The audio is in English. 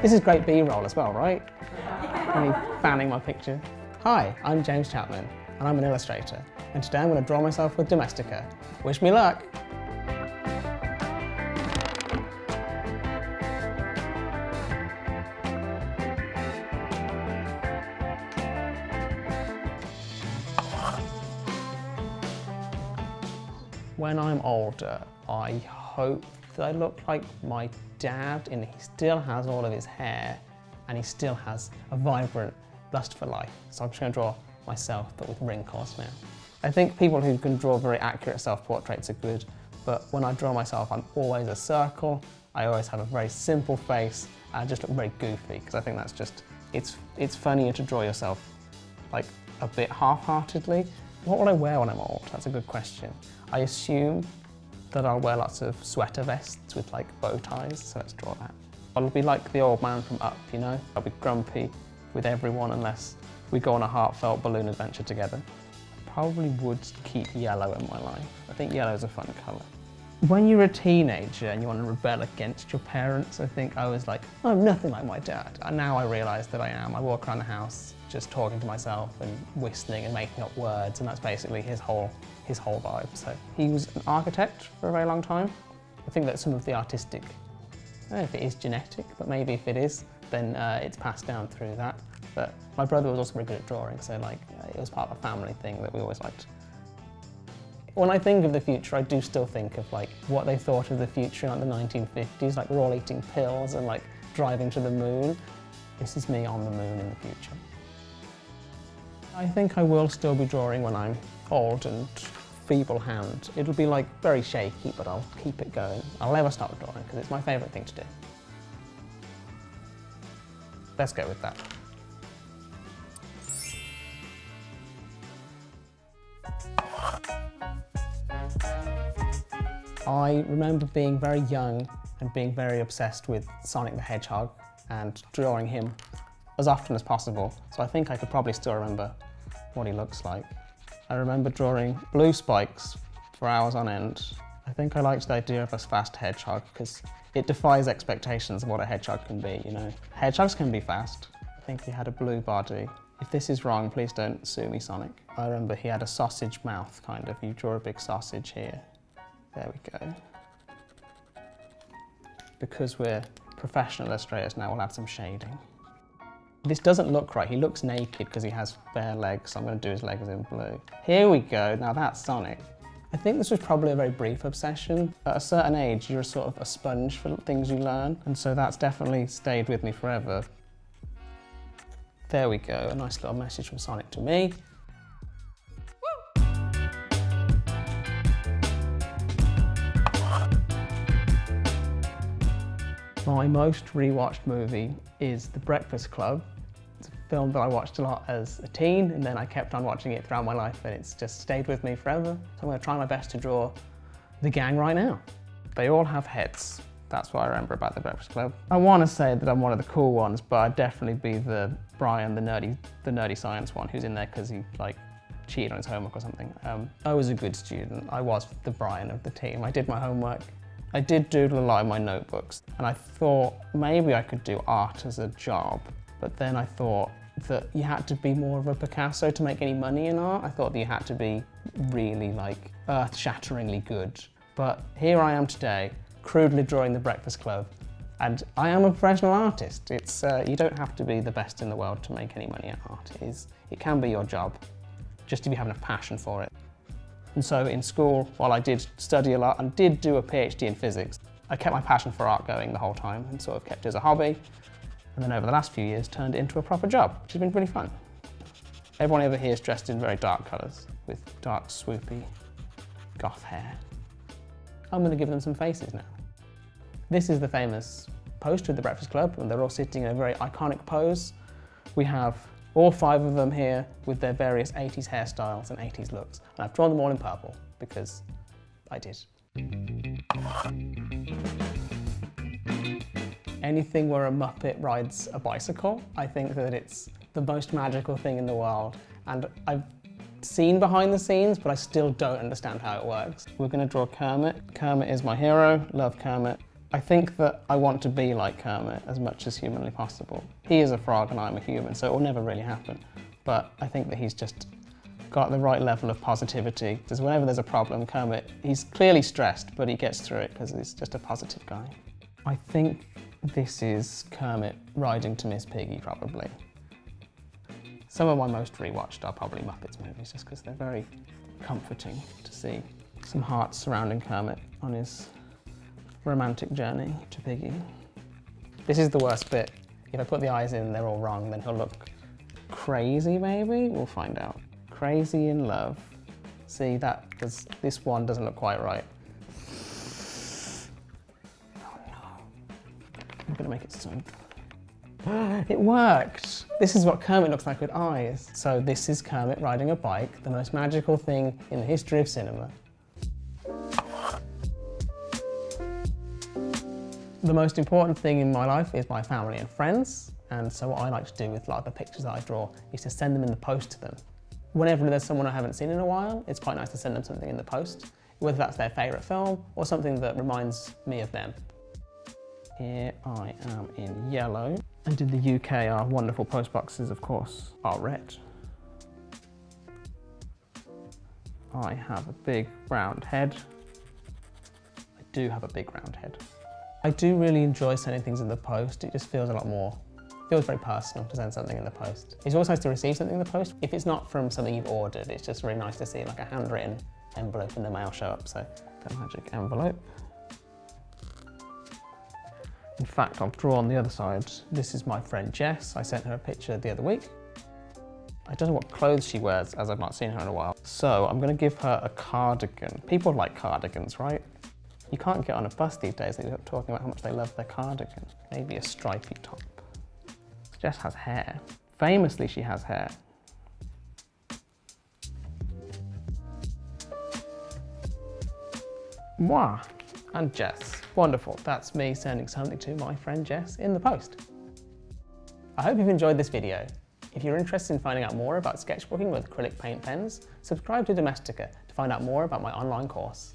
This is great B-roll as well, right? Me fanning my picture. Hi, I'm James Chapman, and I'm an illustrator. And today I'm going to draw myself with Domestika. Wish me luck! When I'm older, I hope that I look like my dad, and he still has all of his hair, and he still has a vibrant lust for life. So I'm just going to draw myself, but with wrinkles now. I think people who can draw very accurate self-portraits are good, but when I draw myself, I'm always a circle. I always have a very simple face, and I just look very goofy, because I think that's just, it's funnier to draw yourself like a bit half-heartedly. What will I wear when I'm old? That's a good question. I assume that I'll wear lots of sweater vests with like bow ties, so let's draw that. I'll be like the old man from Up, you know? I'll be grumpy with everyone unless we go on a heartfelt balloon adventure together. I probably would keep yellow in my life. I think yellow is a fun colour. When you're a teenager and you want to rebel against your parents, I think I was like, oh, I'm nothing like my dad. And now I realise that I am. I walk around the house just talking to myself and whistling and making up words, and that's basically his whole vibe. So he was an architect for a very long time. I think that some of the artistic, I don't know if it is genetic, but maybe if it is, then it's passed down through that. But my brother was also very good at drawing, so like it was part of a family thing that we always liked. When I think of the future, I do still think of like what they thought of the future in like, the 1950s, like we're all eating pills and like driving to the moon. This is me on the moon in the future. I think I will still be drawing when I'm old and feeble hand. It'll be like very shaky, but I'll keep it going. I'll never stop drawing because it's my favourite thing to do. Let's go with that. I remember being very young and being very obsessed with Sonic the Hedgehog and drawing him as often as possible. So I think I could probably still remember what he looks like. I remember drawing blue spikes for hours on end. I think I liked the idea of a fast hedgehog because it defies expectations of what a hedgehog can be, you know. Hedgehogs can be fast. I think he had a blue body. If this is wrong, please don't sue me, Sonic. I remember he had a sausage mouth, kind of. You draw a big sausage here. There we go. Because we're professional illustrators now, we'll add some shading. This doesn't look right. He looks naked because he has bare legs, so I'm going to do his legs in blue. Here we go. Now that's Sonic. I think this was probably a very brief obsession. At a certain age, you're sort of a sponge for things you learn, and so that's definitely stayed with me forever. There we go. A nice little message from Sonic to me. My most rewatched movie is The Breakfast Club. It's a film that I watched a lot as a teen, and then I kept on watching it throughout my life, and it's just stayed with me forever. So I'm going to try my best to draw the gang right now. They all have heads. That's what I remember about The Breakfast Club. I want to say that I'm one of the cool ones, but I'd definitely be the Brian, the nerdy science one, who's in there because he like cheated on his homework or something. I was a good student. I was the Brian of the team. I did my homework. I did doodle a lot in my notebooks, and I thought maybe I could do art as a job, but then I thought that you had to be more of a Picasso to make any money in art. I thought that you had to be really like earth-shatteringly good. But here I am today, crudely drawing The Breakfast Club, and I am a professional artist. It's you don't have to be the best in the world to make any money at art. It can be your job, just if you have enough passion for it. And so in school, while I did study a lot and did do a PhD in physics, I kept my passion for art going the whole time and sort of kept it as a hobby. And then over the last few years, turned it into a proper job, which has been really fun. Everyone over here is dressed in very dark colours with dark, swoopy, goth hair. I'm going to give them some faces now. This is the famous poster of The Breakfast Club, and they're all sitting in a very iconic pose. We have all 5 of them here with their various 80s hairstyles and 80s looks. And I've drawn them all in purple because I did. Anything where a Muppet rides a bicycle, I think that it's the most magical thing in the world. And I've seen behind the scenes, but I still don't understand how it works. We're going to draw Kermit. Kermit is my hero, love Kermit. I think that I want to be like Kermit as much as humanly possible. He is a frog and I'm a human, so it will never really happen. But I think that he's just got the right level of positivity. Because whenever there's a problem, Kermit, he's clearly stressed, but he gets through it because he's just a positive guy. I think this is Kermit riding to Miss Piggy, probably. Some of my most rewatched are probably Muppets movies, just because they're very comforting to see. Some hearts surrounding Kermit on his romantic journey to Piggy. This is the worst bit. If I put the eyes in and they're all wrong, then he'll look crazy, maybe? We'll find out. Crazy in love. See, this one doesn't look quite right. Oh no. I'm gonna make it so. It worked! This is what Kermit looks like with eyes. So this is Kermit riding a bike, the most magical thing in the history of cinema. The most important thing in my life is my family and friends, and so what I like to do with a lot of the pictures that I draw is to send them in the post to them. Whenever there's someone I haven't seen in a while, it's quite nice to send them something in the post, whether that's their favourite film or something that reminds me of them. Here I am in yellow, and in the UK our wonderful post boxes, of course, are red. I have a big round head. I do have a big round head. I do really enjoy sending things in the post. It just feels a lot more, feels very personal to send something in the post. It's also nice to receive something in the post. If it's not from something you've ordered, it's just really nice to see like a handwritten envelope in the mail show up. So the magic envelope. In fact, I'll draw on the other side. This is my friend Jess. I sent her a picture the other week. I don't know what clothes she wears, as I've not seen her in a while. So I'm gonna give her a cardigan. People like cardigans, right? You can't get on a bus these days without talking about how much they love their cardigan. Maybe a stripy top. Jess has hair. Famously, she has hair. Moi and Jess. Wonderful. That's me sending something to my friend Jess in the post. I hope you've enjoyed this video. If you're interested in finding out more about sketchbooking with acrylic paint pens, subscribe to Domestika to find out more about my online course.